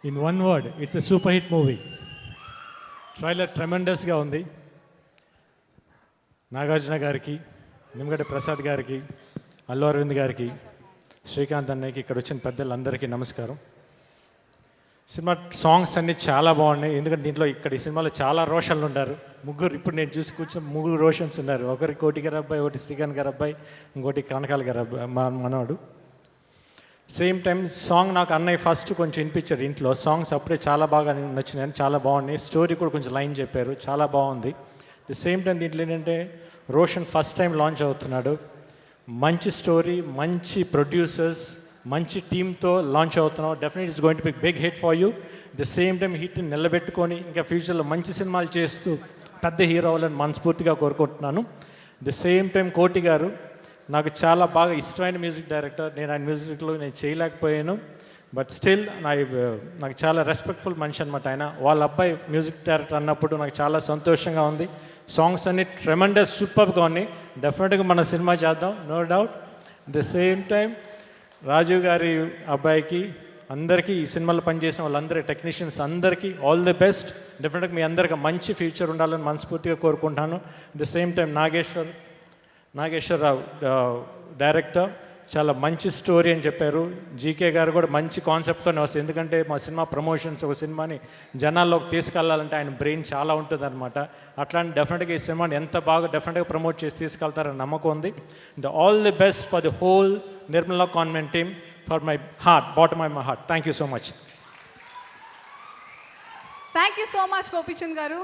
In one word, it's a super hit movie. Trailer ట్రెమెండస్గా ఉంది. నాగార్జున గారికి, నిమ్మగడ్డ ప్రసాద్ గారికి, అల్లు అరవింద్ గారికి, శ్రీకాంత్ అన్నయ్యకి, ఇక్కడ వచ్చిన పెద్దలందరికీ నమస్కారం. సినిమా సాంగ్స్ అన్నీ చాలా బాగున్నాయి. ఎందుకంటే దీంట్లో ఈ సినిమాలో చాలా రోషన్లు ఉన్నారు. ముగ్గురు, ఇప్పుడు నేను చూసి కూర్చొని ముగ్గురు రోషన్స్ ఉన్నారు. ఒకరి కోటి గారి అబ్బాయి, ఒకటి శ్రీకాంత్ గారి అబ్బాయి, ఇంకోటి కనకాల గారి అబ్బాయి, మనవాడు. సేమ్ టైం సాంగ్ నాకు అన్నయ్య ఫస్ట్ కొంచెం వినిపించారు ఇంట్లో. సాంగ్స్ అప్పుడే చాలా బాగా నచ్చినాయి, చాలా బాగున్నాయి. స్టోరీ కూడా కొంచెం లైన్ చెప్పారు, చాలా బాగుంది. ది సేమ్ టైం దీంట్లో ఏంటంటే రోషన్ ఫస్ట్ టైం లాంచ్ అవుతున్నాడు. మంచి స్టోరీ, మంచి ప్రొడ్యూసర్స్, మంచి టీంతో లాంచ్ అవుతున్నావు. Definite it's going to be big hit for you. The same time హిట్ని నిలబెట్టుకొని ఇంకా ఫ్యూచర్లో మంచి సినిమాలు చేస్తూ పెద్ద హీరో అవ్వాలని మనస్ఫూర్తిగా కోరుకుంటున్నాను. ది సేమ్ టైం కోటి గారు నాకు చాలా బాగా ఇష్టమైన మ్యూజిక్ డైరెక్టర్. నేను ఆయన మ్యూజిక్లో నేను చేయలేకపోయాను, బట్ స్టిల్ నాకు చాలా రెస్పెక్ట్ఫుల్ మనిషి అనమాట ఆయన. వాళ్ళ అబ్బాయి మ్యూజిక్ డైరెక్టర్ అన్నప్పుడు నాకు చాలా సంతోషంగా ఉంది. సాంగ్స్ అన్ని ట్రెమెండస్ సూపర్గా ఉన్నాయి. డెఫినెట్గా మన సినిమా చేద్దాం, no doubt. The same time Rajiv గారి అబ్బాయికి, అందరికీ, ఈ సినిమాలో పనిచేసిన వాళ్ళందరి టెక్నీషియన్స్ అందరికీ ఆల్ ది బెస్ట్. డెఫినెట్గా మీ అందరికీ మంచి ఫ్యూచర్ ఉండాలని మనస్ఫూర్తిగా కోరుకుంటాను. The same time Nageswara Rao director, చాలా మంచి స్టోరీ అని చెప్పారు. జీకే గారు కూడా మంచి కాన్సెప్ట్తోనే వస్తుంది. ఎందుకంటే మా సినిమా ప్రమోషన్స్, ఒక సినిమాని జనాల్లోకి తీసుకెళ్లాలంటే ఆయన బ్రెయిన్ చాలా ఉంటుంది అనమాట. అట్లాంటి డెఫినెట్గా ఈ సినిమాని ఎంత బాగా డెఫినెట్గా ప్రమోట్ చేసి తీసుకెళ్తారని నమ్మకం ఉంది. All the best for the whole Nirmala convent team, for my heart, bottom of my heart. Thank you so much. Thank you so much Gopichand గారు.